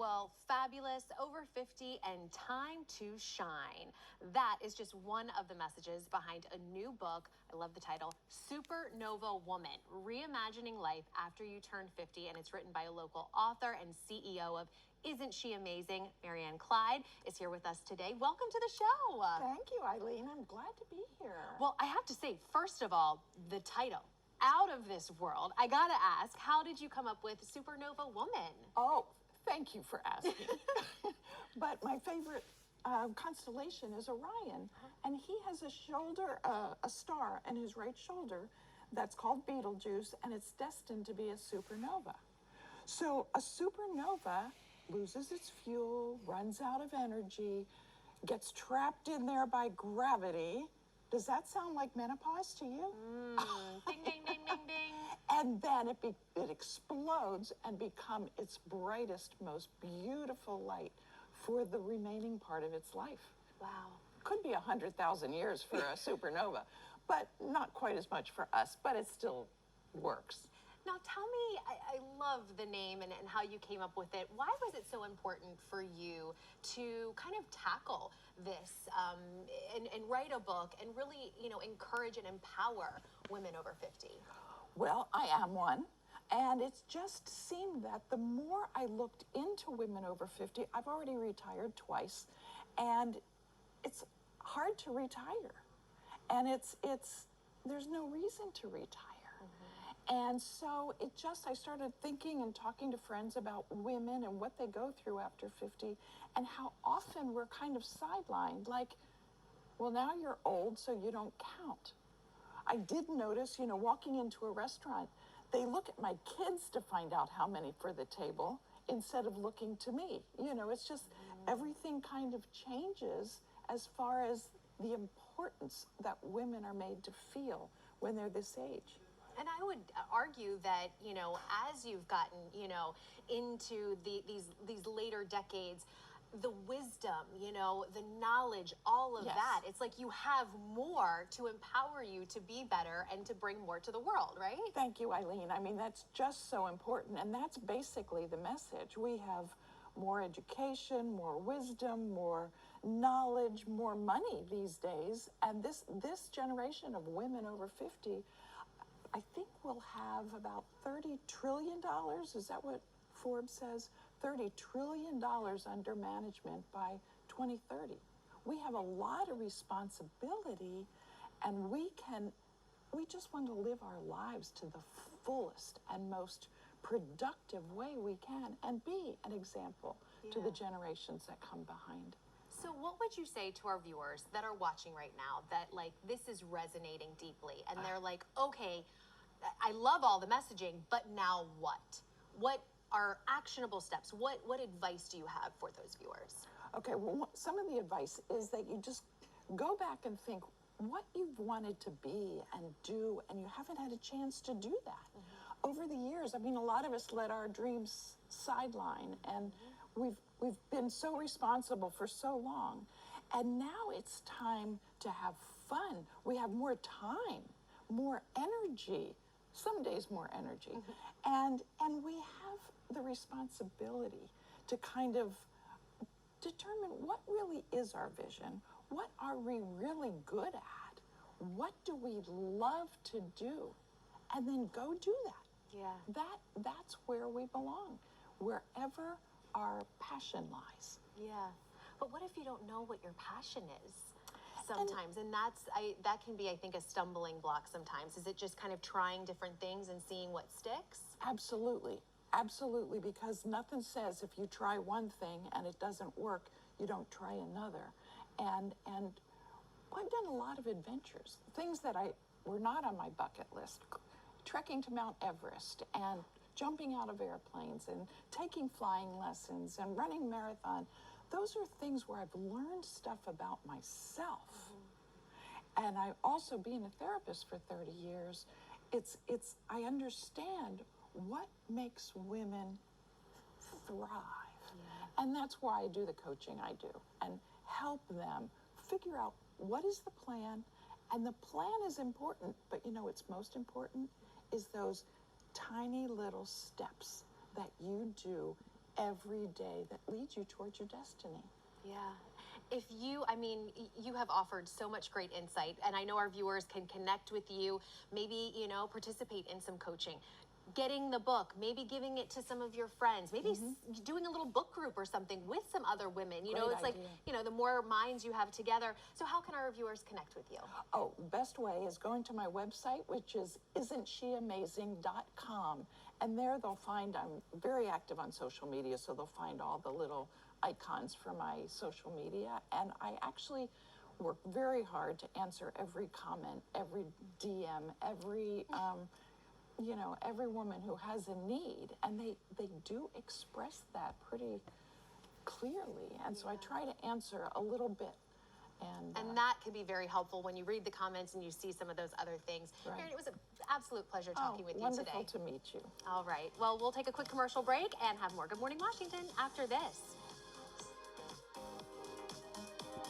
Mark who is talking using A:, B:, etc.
A: Well, fabulous, over 50, and time to shine. That is just one of the messages behind a new book. I love the title, Supernova Woman, Reimagining Life After You Turn 50, and it's written by a local author and CEO of Isn't She Amazing? Marianne Clyde is here with us today. Welcome to the show.
B: Thank you, Eileen. I'm glad to be here.
A: Well, I have to say, first of all, the title, Out of This World. I gotta ask, how did you come up with Supernova Woman?
B: Oh, thank you for asking. But my favorite constellation is Orion, and he has a shoulder, a star in his right shoulder that's called Betelgeuse, and it's destined to be a supernova. So a supernova loses its fuel, runs out of energy, gets trapped in there by gravity. Does that sound like menopause to you?
A: Ding, ding, ding, ding, ding.
B: And then it explodes and becomes its brightest, most beautiful light for the remaining part of its life.
A: Wow.
B: Could be 100,000 years for a supernova, but not quite as much for us, but it still works.
A: Now tell me, I love the name and how you came up with it. Why was it so important for you to kind of tackle this and write a book and really, encourage and empower women over 50?
B: Well, I am one. And it just seemed that the more I looked into women over 50, I've already retired twice, and it's hard to retire. And there's no reason to retire. And so I started thinking and talking to friends about women and what they go through after 50 and how often we're kind of sidelined, like, well, now you're old, so you don't count. I did notice, walking into a restaurant, they look at my kids to find out how many for the table instead of looking to me. It's just everything kind of changes as far as the importance that women are made to feel when they're this age.
A: And I would argue that, as you've gotten, into these later decades, the wisdom, the knowledge, all of that, it's like you have more to empower you to be better and to bring more to the world, right?
B: Thank you, Eileen. I mean, that's just so important. And that's basically the message. We have more education, more wisdom, more knowledge, more money these days. And this generation of women over 50, I think we'll have about $30 trillion. Is that what Forbes says? $30 trillion under management by 2030. We have a lot of responsibility, and we just want to live our lives to the fullest and most productive way we can and be an example to the generations that come behind.
A: So what would you say to our viewers that are watching right now that this is resonating deeply and they're like, okay, I love all the messaging, but now what? What are actionable steps? What advice do you have for those viewers?
B: Okay, well, some of the advice is that you just go back and think what you've wanted to be and do, and you haven't had a chance to do that. Over the years, I mean, a lot of us let our dreams sideline, and we've been so responsible for so long, and now it's time to have fun. We have more time, more energy, some days more energy, and we have the responsibility to kind of determine what really is our vision, what are we really good at, what do we love to do, and then go do that.
A: Yeah.
B: That's where we belong, wherever our passion lies.
A: Yeah. But what if you don't know what your passion is sometimes? And that can be, I think, a stumbling block sometimes. Is it just kind of trying different things and seeing what sticks?
B: Absolutely. Absolutely, because nothing says if you try one thing and it doesn't work, you don't try another. And I've done a lot of adventures, things that were not on my bucket list. Trekking to Mount Everest and jumping out of airplanes and taking flying lessons and running marathon. Those are things where I've learned stuff about myself. And I also, being a therapist for 30 years, I understand what makes women thrive. And that's why I do the coaching I do and help them figure out what is the plan. And the plan is important, but what's most important is those tiny little steps that you do every day that leads you towards your destiny.
A: Yeah. If you, I mean, you have offered so much great insight, and I know our viewers can connect with you, maybe, you know, participate in some coaching. Getting the book, maybe giving it to some of your friends, maybe doing a little book group or something with some other women. You know,
B: Great
A: it's like,
B: idea.
A: you know, the more minds you have together. So how can our viewers connect with you?
B: Oh, best way is going to my website, which is isn'tsheamazing.com. And there they'll find, I'm very active on social media, so they'll find all the little icons for my social media. And I actually work very hard to answer every comment, every DM, every, you know, every woman who has a need. And they do express that pretty clearly. And so I try to answer a little bit.
A: And that can be very helpful when you read the comments and you see some of those other things.
B: Right.
A: Erin, it was an absolute pleasure talking with you today.
B: Wonderful to meet you.
A: All right. Well, we'll take a quick commercial break and have more Good Morning Washington after this.